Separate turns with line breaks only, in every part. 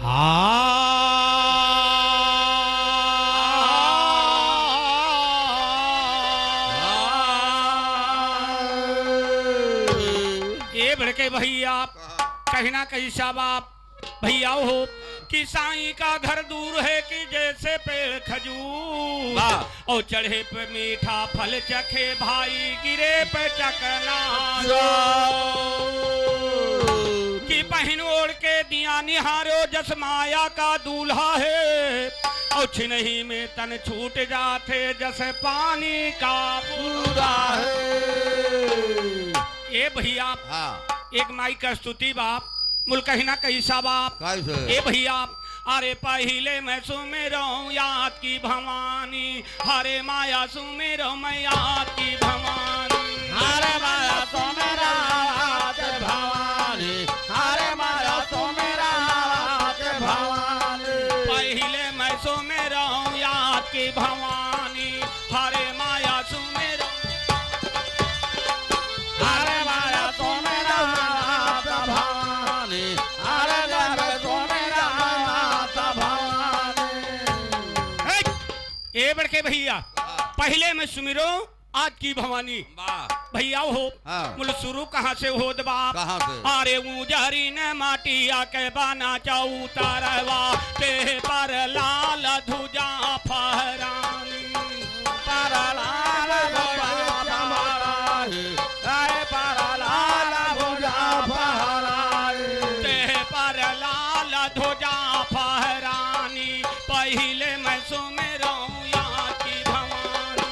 ये बड़के भैया कहीं ना कहीं शाबाब भैया हो कि साईं का घर दूर है कि जैसे पेड़ खजूर और चढ़े पे मीठा फल चखे भाई गिरे पे चकना कि पहन ओढ़ के दिया निहारो जस माया का दूल्हा है और छिनही में तन छूट जाते जैसे पानी का पूरा है। ये भैया एक माई का स्तुति बाप मुल्क कहीं ना कहीं सा बाप ए भैया अरे पहले मैं सुमेरो याद की भवानी हरे माया सुमेरो मैं याद की भवानी
हरे माया सुमेरा याद भवानी हरे माया सुमेरा याद भवानी
पहले मैं सुमेरो याद की भवानी हरे माया सुमेरो
हरे माया सुमेरा याद भवानी हरे माया सुमेरा याद भवानी।
ए बड़के भैया पहले मैं सुमिरो आज की भवानी भैया हो मुल शुरू कहाँ से हो बाप अरे ऊजरी ने माटिया के बना चाऊ तारवा पे पर लाल धुजा फहरानी
पर लाल धुजा फहरानी पर लाल धुजा फहरानी
पे पर लाल धुजा फहरानी पहले मैं सुमिरो याद की भवानी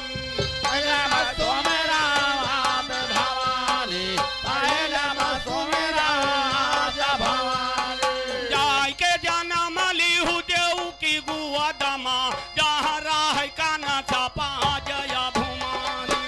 पहले मैं सुमेरा याद भवानी पहले मैं सुमेरा याद भवानी।
जाय के जाना मली हूँ देव की गुआ दमा जहाँ राह का न छपा जया भुमानी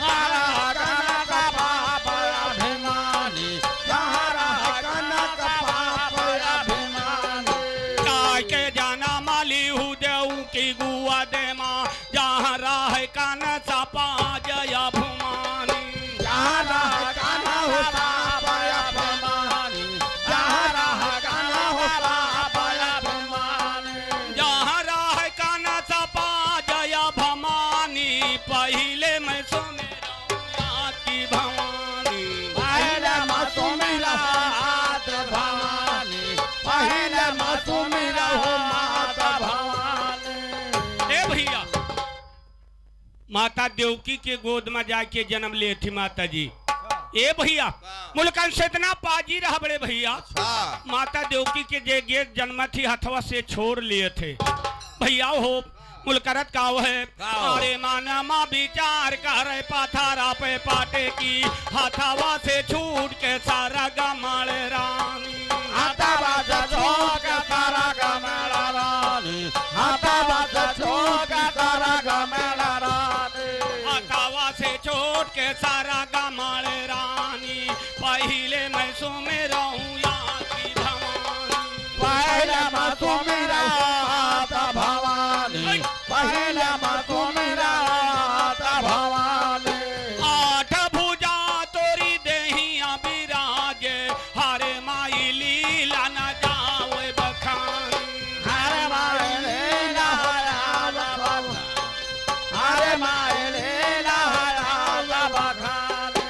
हरा कनक पाप अभिमानी हरा कनक पाप अभिमानी।
जाय के जाना मली हूँ देव की गुआ देमा जहाँ राह का न छपा जया भुमानी
हरा कनक पाप अभिमानी हरा कनक पाप अभिमानी।
जहाँ राह का न छपा जया भवानी पहले मैं सुमेरा याद की भवानी
पहले मैं सुमेरा याद भवानी पहले मैं सुमेरा याद भवानी।
ए भैया माता देवकी के गोद में जाके जन्म लिए थी माता जी। ए भैया मुल्कन से इतना पाजी रहा बड़े भैया माता देवकी के जे गेट जन्म थी हथवा से छोड़ लिए थे भैया हो मुल्करत का वो है अरे माना माँ विचार कर पथारा पे पाटे की हथवा से छूट के सारा गमल रानी
हथवा से छोड़ के सारा गमल रानी हथवा से छोड़ के सारा गमल रानी
हथवा से छोड़ के सारा गमल रानी पहले मैं सुमेरो याद की भवानी
पहले मैं सुमेरा याद भवानी पहले मैं सुमेरा याद भवानी।
आठ भुजा तोरी देहिया विराजे हरे माई लीला न जावे बखानी
हरे माय लीला याद भवानी हरे माय लीला याद भवानी।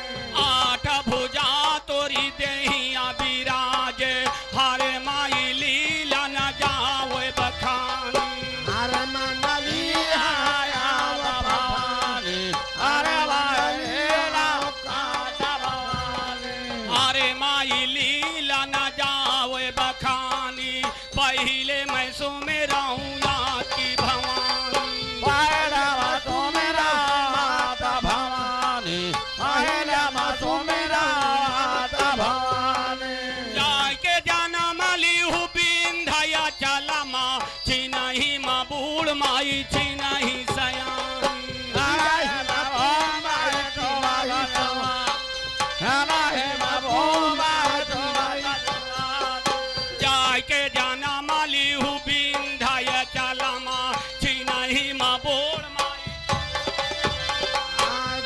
आठ भुजा तोरी देहिया विराजे हरे माई लीला न जावे बखानी
हरे मन लीला याद भवानी हरे माय लीला याद भवानी।
अरे माई लीला न जावे बखानी पहले मैं सुमेरा याद की भवानी
पहले मैं सुमेरा याद भवानी पहले मैं सुमेरा याद भवानी।
जाय के जाना मली हूँ बिंधया चला माँ छिनही माँ बूढ़ माई छिनही सयानी
हरे माय तुम्हारी समा हरे माय तुम्हारी समा।
जाय के जाना मली हूँ बिंधया चला माँ छिनही माँ बूढ़ माई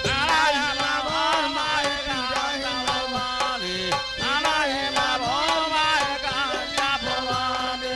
हरे माय जय भवानी हरे माय भवानी।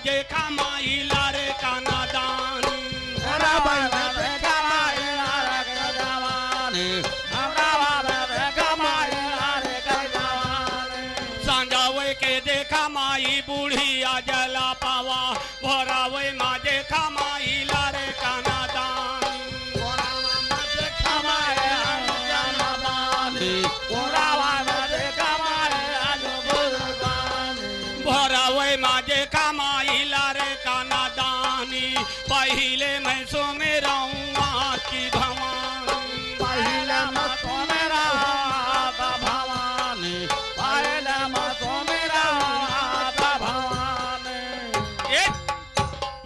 माजे कमाई लारे का नादानी
हमरा बाबा दे कमाई लारे का जवानी हमरा बाबा दे कमाई लारे का जवानी
सांजावे के देखा माई बूढ़िया जला पावा भरावे माजे कमाई लारे का नादानी भरावे माजे कमाई लारे का नादानी पहिले मैं सो में रहूँ की भवानी
पहिले मैं सो में रहूँ भवानी पहिले मैं सो में रहूँ भवानी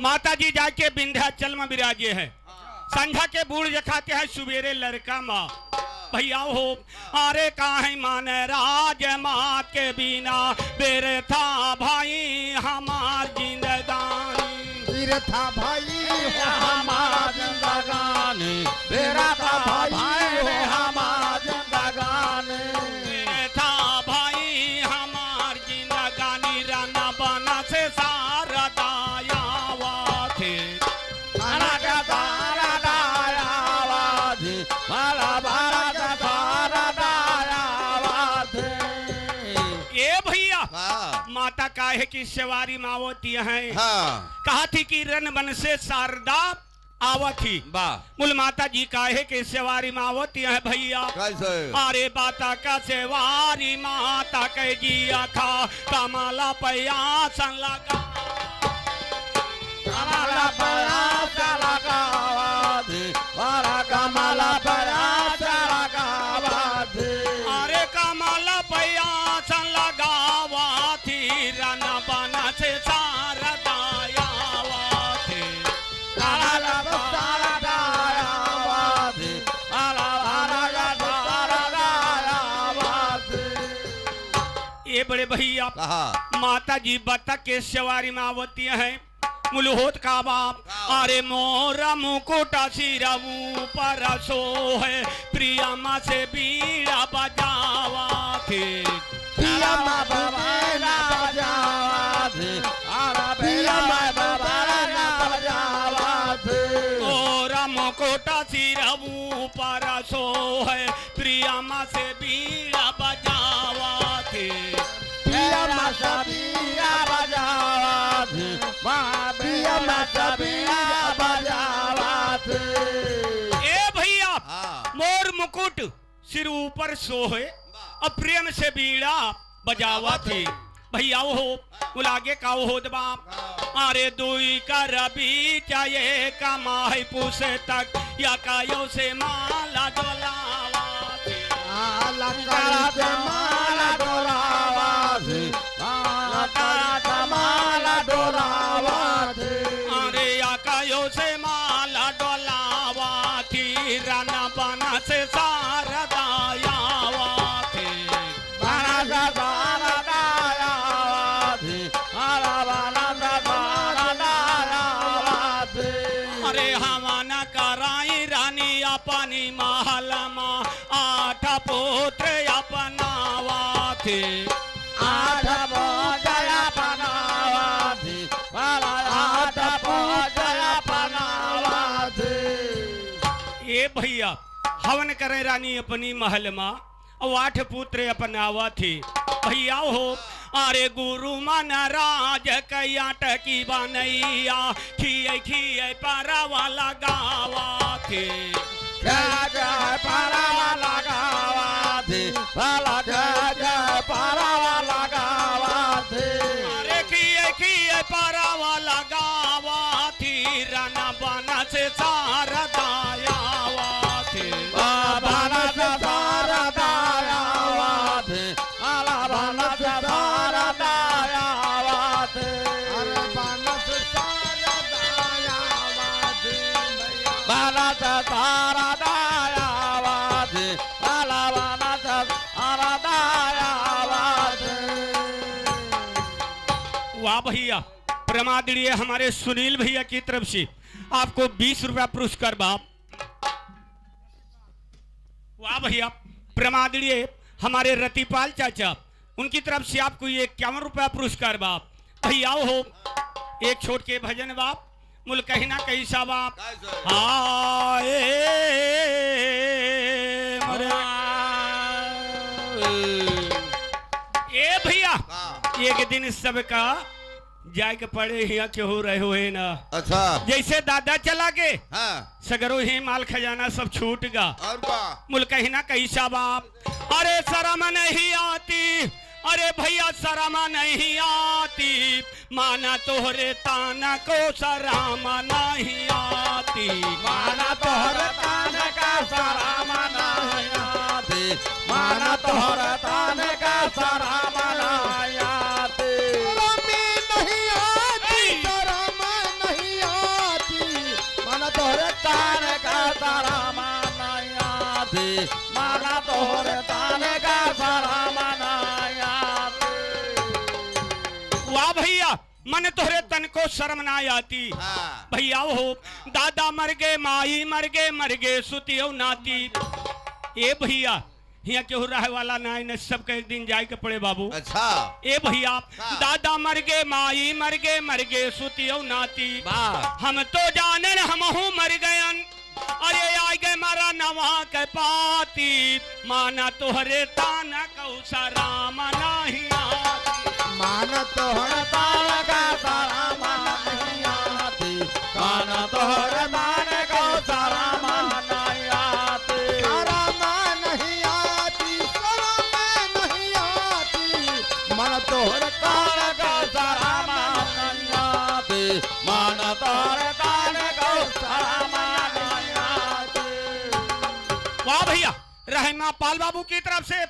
माता जी जाके विंध्याचल में विराजे है संध्या के बूढ़ जखाते हैं सुबेरे लड़का माँ भैया हो अरे काहे माने राज माँ के बिना बेरे था भाई हमार जिंदगानी
बेरे था भाई हमार जिंदगानी बेरा था भाई हमार जिंदगानी
बेरे था भाई हमार जिंदगानी राना बना से सारा दायावा थे माता काहे की सवारी मावती है कहा थी कि रन बन से शारदा आवत थी मुल माता जी काहे के सवारी मावती है भैया अरे बाता का सवारी माता के जिया खा कमाला पयासन लगा
कमाला पयासन लगा कमाला पयासन लगा
अरे कमाला पयासन लगावा थी रन बन से शारदा आवा थी ये बड़े भैया माता जी बतख के सवारी मावती है मुलहोत का बाप अरे मोरा मुकुटा सिरऊ पर सो है प्रिया माँ से बीड़ा बजावा थे
प्रिया माँ बजावा थे प्रिया माँ बजावा थे
मोरा मुकुटा सिरऊ पर सो है प्रिया माँ से बीड़ा बजावा थे
प्रिया माँ से बीड़ा बजावा थे
ए भैया मोर मुकुट सिर ऊपर सोहे और प्रेम से बीड़ा बजावा थी भैया हो उलागे का हो बाप अरे दुई का रबी चाहे कमाई पूसे तक या कायो से माला डोलावा थी
माला डोलावा थी माला डोलावा थी
अरे या कायो से माला डोलावा थी राना बना से शारदा आवा थी अरे हवाना कराई रानी अपनी महल माँ 8 पुत्र अपनावा थे
8 पुत्र अपनावा थे 8 पुत्र अपनावा थे
ये भैया हवन करे रानी अपनी महल माँ और 8 पुत्र अपनावा थे भैया हो अरे गुरु मन राज कैया टकी बनैया खिए खिए परवा लगावा थे
परवा लगावा थे परवा लगावा थे
अरे खिए खिए परवा लगावा थी रन बन से शारदा आवा थे
बन से शारदा आवा थे बन से शारदा आवा थे अरे बन से शारदा आवा थे बन से शारदा आवा थे बन से शारदा आवा थे
वाह भैया प्रमादनीय हमारे सुनील भैया की तरफ से आपको 20 रुपया पुरस्कार बाप। वाह भैया प्रमादनीय हमारे रतिपाल चाचा उनकी तरफ से आपको ये 51 रुपया पुरस्कार बाप। भैया हो एक छोट के भजन बाप मुल कहीं ना कहीं सा बाप
कैसे?
आए मरे ए भैया
हाँ।
एक दिन सबका जाय के पड़े हिया के हो रहे हुए ना
अच्छा
जैसे दादा चला के
हाँ
सगरो ही माल खजाना सब छूट गा
और बा
मुल कहीं ना कहीं सा बाप अरे शर्म नहीं आती अरे भैया शर्म नहीं आती माना तोहरे ताना को शर्म नहीं आती
माना तोहर तान का शरम नहीं आती माना तोहर तान का शरम नहीं आती शरम नहीं आती माना तोहर तान का शरम नहीं आती माना तोहर तान का शरम नहीं आती
वाह भैया मन तोहरे तन को शर्म ना आती
हाँ
भैया हो दादा मर गए माई मर गए सुतियो नाती ए भैया हिया केहू रहे वाला ना न सबके एक दिन जाए के पड़े बाबू
अच्छा
ए भैया
हाँ।
दादा मर गए माई मर गए सुतियो नाती
वाह
हम तो जाने हमहू मर गयन अरे आ गए मारा नवा के पाती माना तोहरे ताना कौसा राम नहीं आती
मान तोहर तान का शरम नहीं आती मान तोहर तान का शरम नहीं आती शरम नहीं आती शरम नहीं आती मन तोहर तान का शरम नहीं आती मन तोहर तान का शरम नहीं आती
वाह भैया रहमा पाल बाबू की तरफ से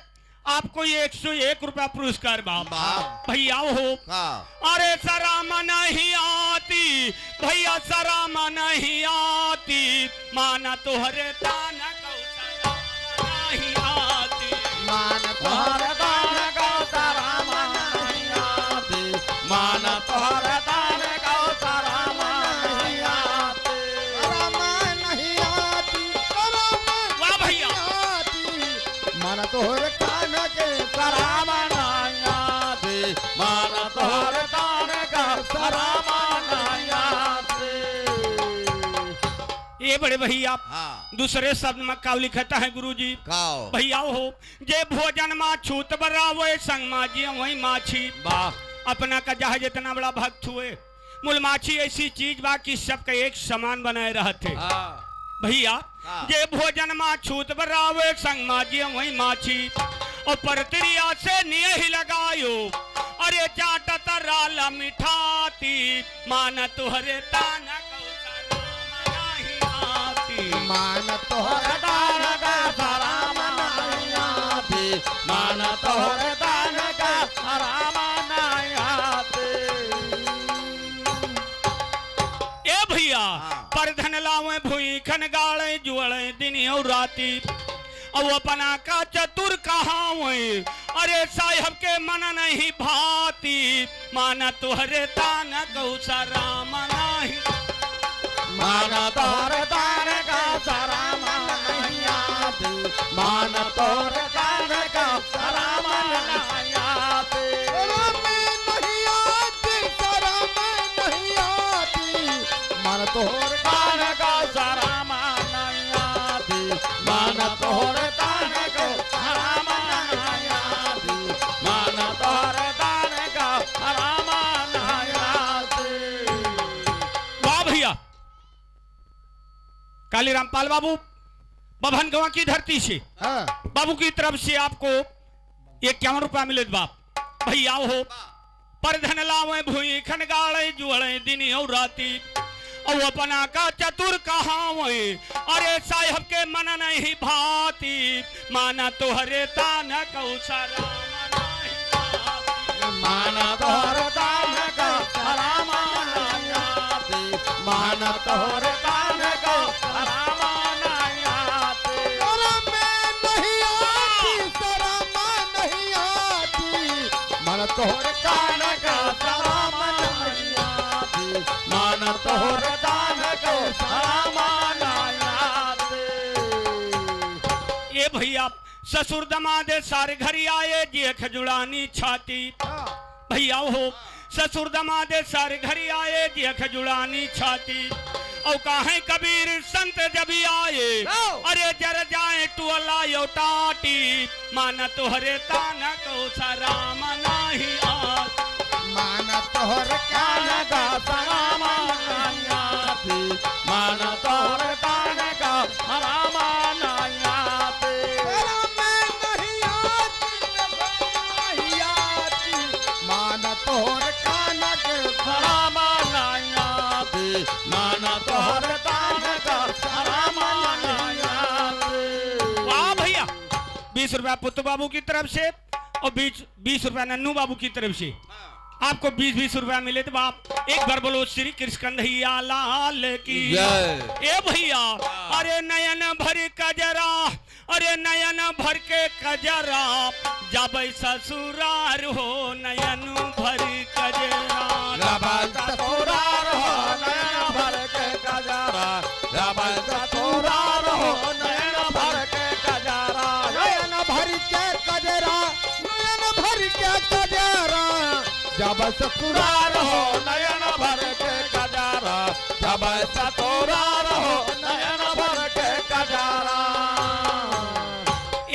आपको ये 101 रुपया पुरस्कार बाप
बाप।
भैया हो
हाँ
अरे शराम नहीं आती भैया शराम नहीं आती माना तोहरे ताना को शराम नहीं आती
मान तोहर तान का शरम नहीं आती मान तोहर तान का शरम नहीं आती शरम नहीं आती शरम
वाह भैया
मान तोहर तान के शरम नहीं आती मान तोहर तान का शरम नहीं आती
ये बड़े भैया
हाँ
दूसरे शब्द में काव लिखता है गुरुजी
खाओ
भैया हो जे भोजन मा छूत बरावे संग माजी वही माछी
वाह
अपना का जहाज इतना बड़ा भक्त हुए मूल माछी ऐसी चीज बा कि सबका एक समान बनाए रहते
हाँ
भैया
हाँ।
जे भोजन मा छूत बरावे संग माजी वही माछी और परत्रिया से निय ही लगायो अरे चाट तराला मिठाती मान तुहरे ताना कौसा नहीं आती
मान तोहर तान का शरम नहीं आती मान तोहर तान का शरम नहीं आती
ए भैया
हाँ।
पर धन लावे भूई खन गाड़े जुड़े दिन और राती अब अपना का चतुर कहावे अरे साहब के मन नहीं भाती माना तुहरे ताना कौसा राम नहीं
मान तोहर तान का शरम नहीं आती मान तोहर तान का शरम नहीं आती शरम नहीं आती शरम नहीं आती मान तोहर तान का शरम नहीं आती मान तोहर तान का शरम नहीं आती मान तोहर तान का शरम नहीं आती
वाह भैया काली रामपाल बाबू बभन गवा की धरती से
हाँ
बाबू की तरफ से आपको 51 रुपया मिले बाप भैया हो पर धन लावे भूई खन गाड़े जुड़े दिन और राती और अपना का चतुर कहावे अरे साहब के मन नहीं भाती माना तोहरे ताना कौसा राम नहीं आती।
मान तोहर तान का शरम नहीं आती मान तोहर तान का शरम नहीं आती शरम नहीं आती शरम नहीं आती मान तोहर तान का शरम नहीं आती मान तोहर तान का शरम नहीं आती
ये भैया ससुर दमादे सारे घर आए जे खजुड़ानी छाती भैया हो ससुर दमादे सर घरी आए देख जुड़ानी छाती और काहे कबीर संत जब आए अरे जर जाए तू अल्लाह टाटी मान तोहरे ताना को सराम नाही आ
मान तोहर कान का सराम नाही आती मान तोहर कान का सराम नाही आती मान तोहर कान के सराम नाही आती मान तोहर कान का सराम नाही आती।
वाह भैया 20 रुपया पुत्तू बाबू की तरफ से और 20 रुपया नन्नू बाबू की तरफ से आपको 20-20 रुपया मिले तो बाप एक बार बोलो श्री कृष्ण कन्हैया लाल की ए भैया अरे नयन भर कजरा अरे नयन भर के कजरा जब ससुरार हो नयन भर कजरा
जब ससुरार हो नयन भर के कजरा जब ससुरार हो नयन भर के कजरा नयन भर के कजरा नयन भर के कजरा जब ससुरार हो नयन भर के कजरा जब ससुरार हो नयन भर के कजरा।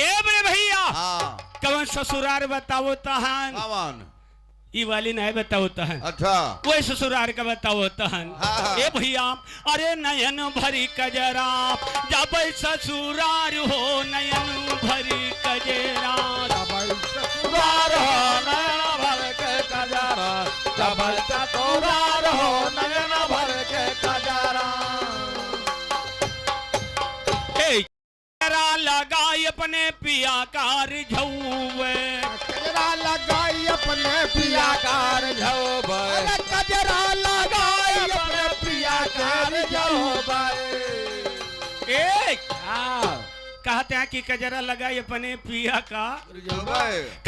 ए बड़े भैया
हाँ
कौन ससुरार बताओ तहन
कौन
ई वाली नहीं बताओ तहन
अच्छा
वही ससुरार का बताओ तहन
हाँ।
ए भैया अरे नयन भरी कजरा जब ससुरार हो नयन भरी कजरा
जब ससुरार हो नयन भर के कजरा जब ससुरार हो नयन भर के कजरा।
ए कजरा लगाई अपने पिया कार झौवे
कजरा लगाई अपने पिया कार झोबे कजरा लगाई अपने पिया कार झोबे।
ए कहते हैं कि कजरा लगाई अपने पिया का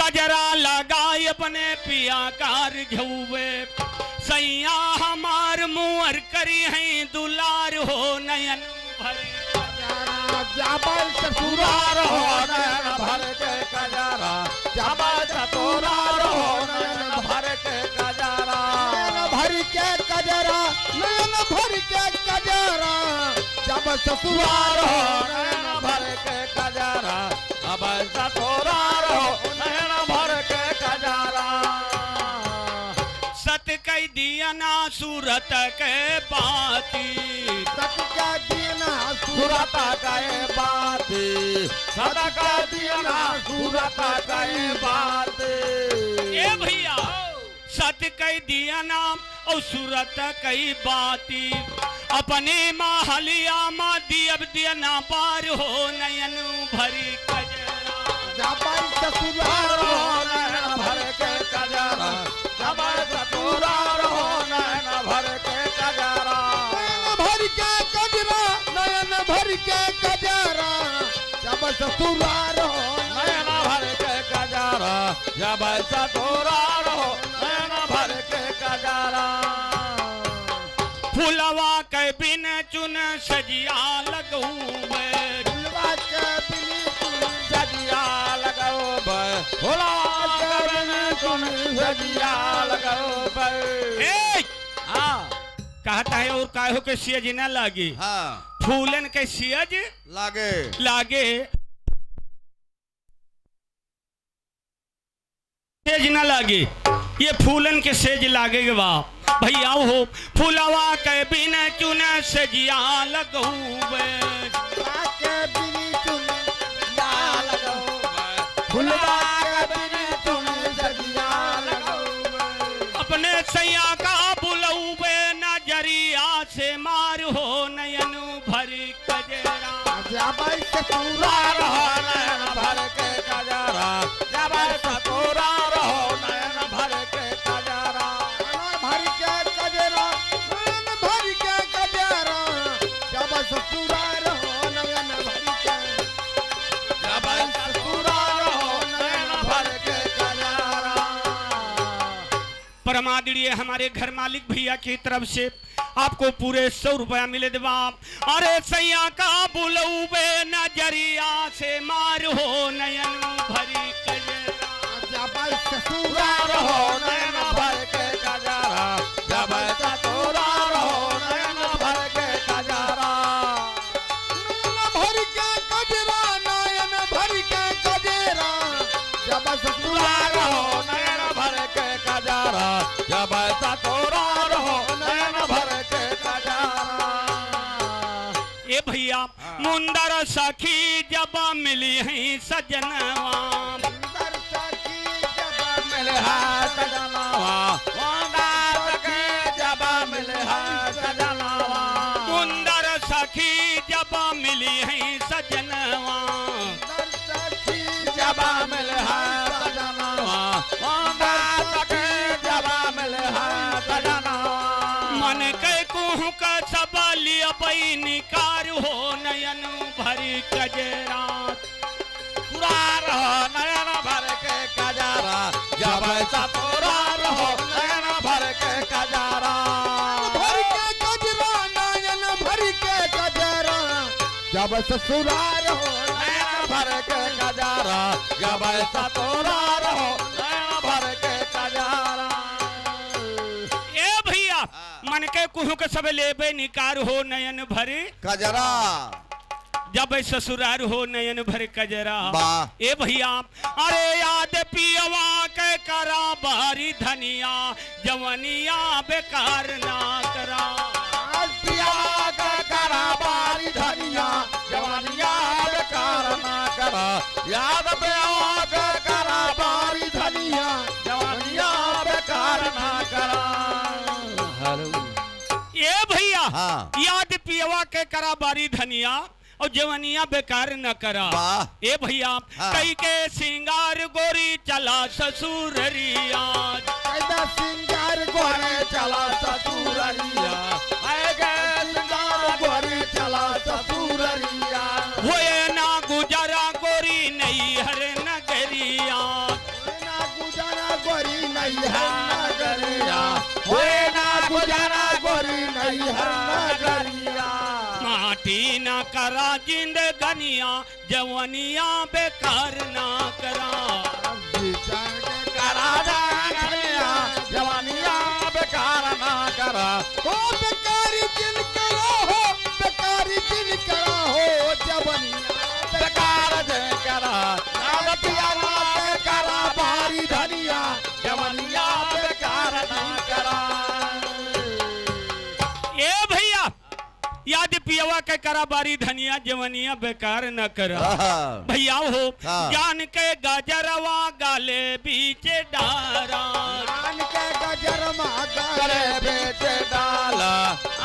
कजरा लगाई अपने पिया कार झौवे सैया हमार मुहर करी है दुलार हो नयन भरी
जब ससुरार हो नयन भर के कजरा जब ससुरार हो नयन भर के कजरा नयन भर के कजरा नयन भर के कजरा जब ससुरार हो नयन भर के कजरा जब ससुरार हो नयन भर के कजरा।
सत कई दिया ना सूरत के बाती
सत का दीना सूरत के बाती सत का दीना सूरत के बाती।
ए भैया सत कई दिया नाम और सूरत कई बाती अपने महलिया माँ दियब दिया ना पार हो नयन भरी कजरा
जब ससुरार हो नयन भर के कजरा जब ससुरार हो नयन भर के कजरा नयन भर के कजरा नयन भर के कजरा जब ससुरार हो नयन भर के कजरा जब ससुरार हो नयन भर के कजरा।
फुलवा के बिन चुन सजिया लगऊवे
फुलवा के बिन चुन सजिया लगऊवे फुलवा के बिन चुन सजिया लगऊवे।
ए
हाँ
कहता है और काहो के सियज न लागे
हाँ
फूलन के सियज
लागे
लागे सेज न लागे ये फूलन के सेज लागे बा भैया हो फूलवा के बिन चुन सजिया लगऊवे
के बिन चुन सजिया लगऊवे फुलवा के बिन चुन सजिया लगऊवे
अपने सैया का बुलऊवे नजरिया से मार हो नयन भरी कजरा
जब ससुरार हो नयन भर के कजरा जब ससुरार हो नयन भर के कजरा नयन भर के कजरा नयन भर के कजरा जब ससुरार हो नयन भर के जब ससुरार हो नयन भर के कजरा।
परमादरणीय हमारे घर मालिक भैया की तरफ से आपको पूरे 100 रुपया मिले देवा अरे सैया का बुलऊबे नजरिया से मार हो नयन भरी कजरा
जब ससुरार हो नयन भर के कजरा चतुरा रहो नयन भर के कजरा भर के कजरा नयन भर के कजरा जब ससुरा रहो नयन भर के कजरा जब चतुरा रहो नयन भर के कजरा
ए भैया मुंदर सखी जब मिली है सजनवा
सुंदर सखी जब मिले है सजनवा मुंदर सखी जब मिले है सजनवा
मुंदर सखी जब मिली है सजनवा
सुंदर सखी जब मिले है सजनवा मुंदर सखी जब मिले है सजनवा
मन के कुहू का सब लिया निकार हो नयन भरी कजरा
पूरा रहो नयन भर के कजरा जब चतुरा रहो नयन भर के कजरा भर के कजरा नयन भर के कजरा जब ससुरा रहो नयन भर के कजरा जब चतुरा रहो नयन भर के कजरा
ए भैया मन के कुहू के सब लेबे निकार हो नयन भरी
कजरा
जब ससुरार हो नयन भर कजरा
वाह।
ए भैया अरे याद पियवा के करा बारी धनिया जवनिया बेकार ना करा
पिया का करा बारी धनिया जवानिया बेकार ना करा याद पिया का करा बारी धनिया जवानिया बेकार ना करा
ए भैया
हाँ।
याद पियवा के करा बारी धनिया और जवनिया बेकार न करा
वाह।
ए भैया
हाँ।
कई के सिंगार गोरी चला ससुररिया
कैदा सिंगार गोरे चला ससुररिया आए गए सिंगार गोरे चला ससुररिया
होए ना गुजरा गोरी नहीं हर नगरिया
ना गुजारा गोरी नहीं है नगरिया होए ना गुजारा गोरी नहीं है नगरिया
माटी ना करा जिंदगनिया जवनिया बेकार ना करा
करा जानिया जवानिया बेकार ना करा हो बेकारी जिन करा हो बेकारी जिन करा हो जवानिया बेकार जिन करा याद पिया बेकारा बारी धनिया जवानिया बेकार ना करा
ए भैया याद पियवा के करा बारी धनिया जवनिया बेकार न करा भैया हो
हाँ।
जान के गजरवा गाले बीच डारा
आन के गजरमा गले बेच डाला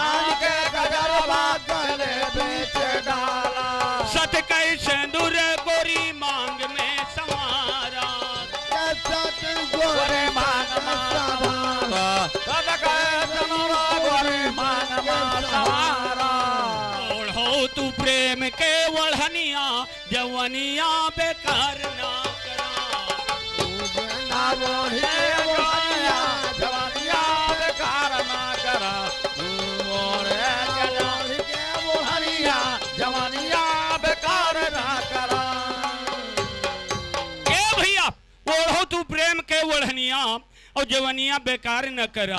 आन के गजरमा गले बेच डाला
सत कै सिंदूर गोरी मांग में समारा
सत गोरे मांग सवारा सत के सिंदूर गोरे मांग सवारा
ओढ़ो तू प्रेम के वढ़निया जवनिया बेकार ना करा
ना बोले जवानिया जवानिया बेकार ना करा मोरे जवानी के मोहनिया जवानिया बेकार ना करा
ए भैया ओढ़ो तू प्रेम के वढ़निया और जवनिया बेकार न करा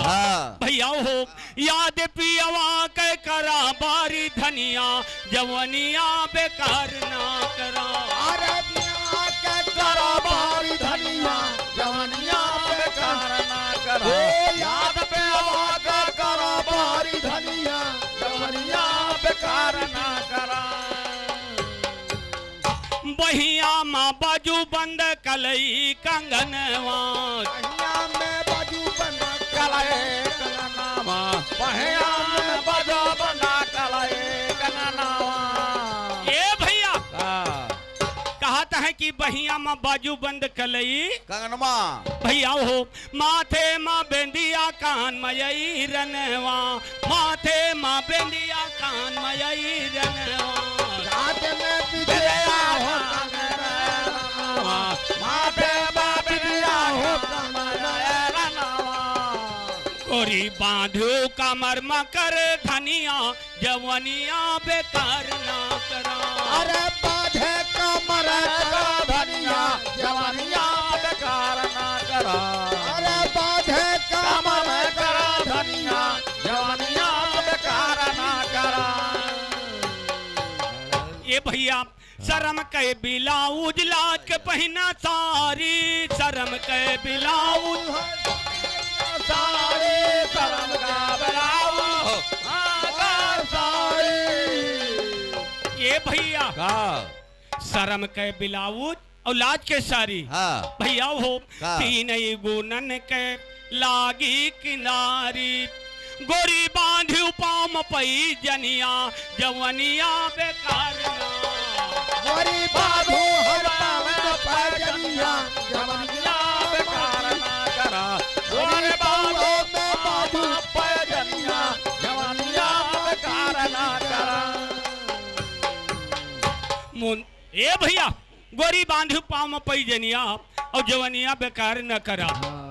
भैया हो याद पियवा के करा बारी धनिया जवनिया बेकार ना करा
अरे पिया के करा बारी धनिया जवानिया बेकार ना करा याद पे आवा करा बारी धनिया जवानिया बेकार ना करा
बहिया माँ बाजू बंद कलई कंगनवा
पहिया में बाजू बना कलाए कनावा पहिया में बाजू बना कलाए कनावा
ए भैया कहता है कि बहिया माँ बाजू बंद कलई
कंगनमा
भैया हो माथे माँ बेंदिया कान मयई रनवा माथे माँ बेंदिया कान मयई रनवा
रात में बिजया हो कंगनवा माथे बाबिया हो कंगनवा
कोरी बांधो कमर मकर धनिया जवनिया बेकार ना करा
अरे बाधे कमर करा धनिया जवानिया बेकार ना करा अरे बाधे कमर करा धनिया
भैया शर्म के ब्लाउज लाज के पहना सारी, शर्म के ब्लाउज
साड़ी शर्म का ब्लाउज साड़ी।
ये भैया शर्म के ब्लाउज और लाज के सारी भैया हो तीन गुनन के लागी किनारी, गोरी बांधी पाम पई जनिया जवनिया बेकार
गोरी बांधो हर पाम पई जनिया जवनिया बेकार ना करा, गोरी बांधो में बांधो पई जनिया जवनिया बेकार ना करा।
ए भैया गोरी बांधी पाम पई जनिया और जवनिया बेकार न करा।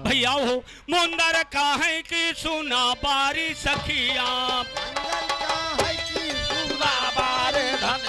भैया हो मुंदर का है कि सुना बारी सखिया,
मंगल का है कि सुना बारे धन,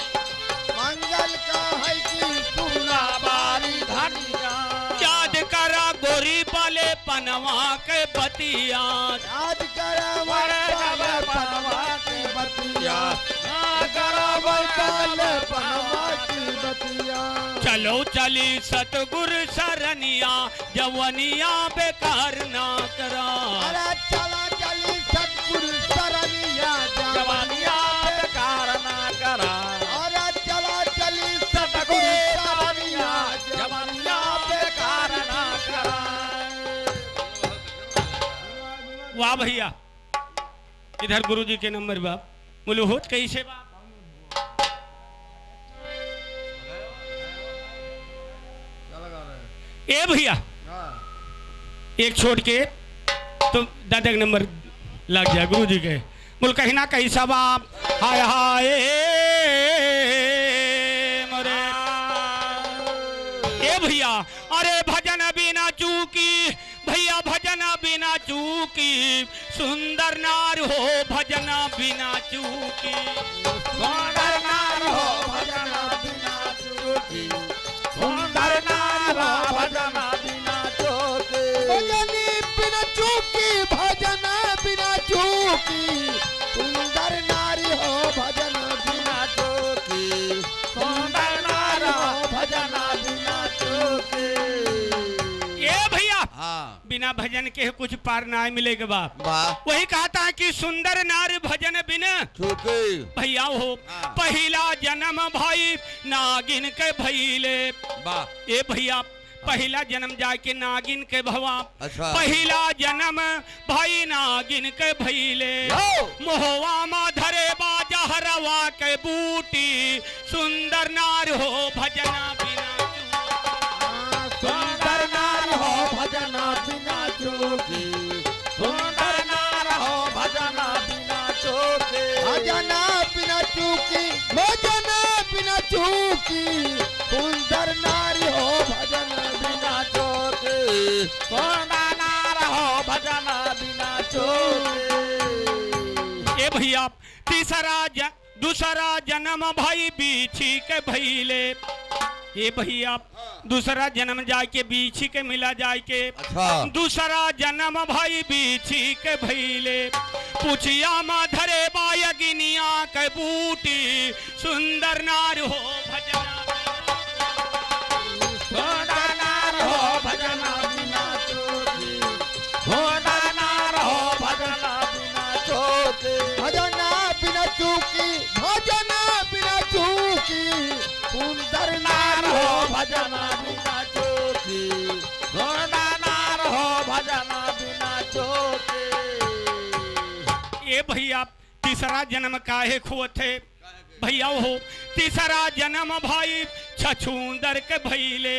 मंगल का है कि सुना बारी धनिया।
याद करा गोरी बाले पनवा के बतिया,
याद करा बाले पनवा की बतिया, याद करा बाले पनवा की बतिया।
चलो चली सतगुरु सरनिया जवनिया बेकार ना करा।
अरे चला चली सतगुरु सरनिया जवनिया बेकार ना करा। अरे चला चली सतगुरु सरनिया जवनिया बेकार ना करा।
वाह भैया इधर गुरुजी के नंबर बाप मुलुहुत कैसे बाप। ए भैया एक छोड़ के तो दादा का नंबर लग जाए गुरु जी के बोल कहीं ना कहीं सब आप हाय हाय मरे। ए भैया अरे भजन बिना चूकी भैया भजन बिना चूकी, सुंदर नार हो भजन बिना चूकी,
सुंदर नार हो भजन बिना चूकी, सुंदर नार हो भजन बिना चूकी, भजन बिना चूकी, भजन बिना चूकी, सुंदर नारी हो भजन बिना चूकी, सुंदर नार हो भजन बिना चूकी।
ये भैया बिना भजन के कुछ पार ना मिलेगा बाप। वही कहता है कि सुंदर नार भजन बिना
चूकी।
भैया हो पहला जन्म भाई नागिन के भैले। ए भैया पहला जन्म जाके नागिन के भवा, पहला जन्म भाई नागिन के भैले, मोहवा मा धरे बाजा हरवा के बूटी, सुंदर नार हो भजना बिना
सुंदर नार हो भजना बिना चूकी, सुंदर नार हो भजना बिना चूकी, भजना बिना चूकी, भजना बिना चूकी, सुंदर नारी हो भजना बिना चूकी, सुंदर नार हो भजना बिना चूकी।
ए भैया दूसरा जन्म भाई बीछी के भैले। ये भैया दूसरा जन्म जाके बीछी के मिला जाके, दूसरा जन्म भाई बीछी के भैले, पूछिया मा धरे बायगिनिया के बूटी, सुंदर नार हो भजना
सुंदर नार हो भजना बिना चूकी, सुंदर नार हो भजना बिना चूकी, भजना बिना चूकी, भजना बिना चूकी, सुंदर नार हो भजना बिना चूकी, सुंदर नार हो भजना बिना चूकी।
ये भैया तीसरा जन्म काहे खोथे भैया हो, तीसरा जन्म भाई छछूंदर के भैले,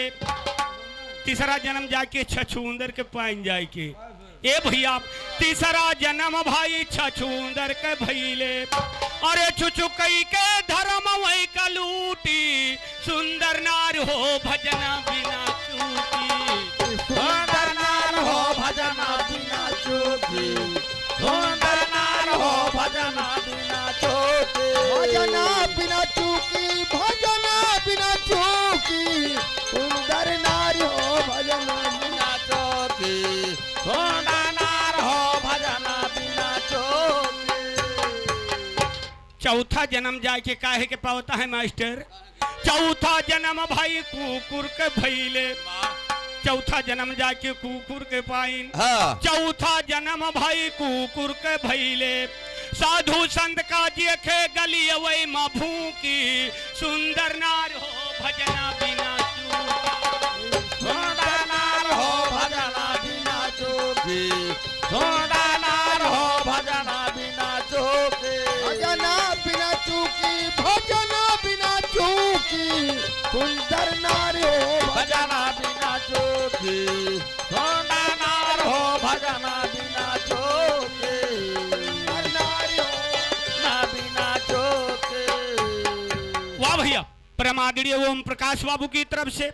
तीसरा जन्म जाके छछूंदर के पाइन जाए के। ए भैया तीसरा जन्म भाई छछूंदर के भैले, अरे चुचुकई के धर्म वही कलूटी, सुंदर नार हो भजना बिना चूकी,
सुंदर नार हो भजना बिना चूकी, सुंदर नार हो भजना बिना चूकी, भजना बिना चूकी, भजना बिना चूकी, सुंदर नार हो भजना बिना चूकी, सुंदर नार हो भजना बिना चूकी।
चौथा जन्म जाके काहे के पावता है मास्टर? चौथा जन्म भाई कुकुर के भइले, चौथा जन्म जाके कुकुर के पाइन।
हाँ।
चौथा जन्म भाई कुकुर के भइले, साधु संत का जेखे गली अवै माँ भूकी, सुंदर नार हो भजना बिना चूकी।
सुंदर नार हो भजना बिना चूकी, सुंदर नार हो भजना बिना चूकी, भजना बिना चूकी, भजना बिना चूकी, सुंदर नार हो भजना बिना चूकी, सुंदर नार हो भजना बिना चूकी, नार हो ना बिना चूकी।
वाह भैया, परमादरणीय ओम प्रकाश बाबू की तरफ से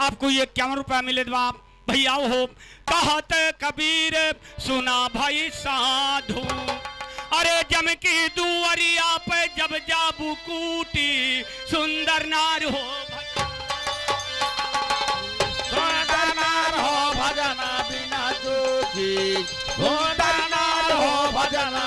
आपको ये 51 रुपया मिले बाप भैया हो। कहत कबीर सुना भाई साधु, अरे जम की दुअरिया पे जब जाबू कूटी, सुंदर नार हो
सुंदर नार हो भजना बिना चूकी, सुंदर नार हो भजना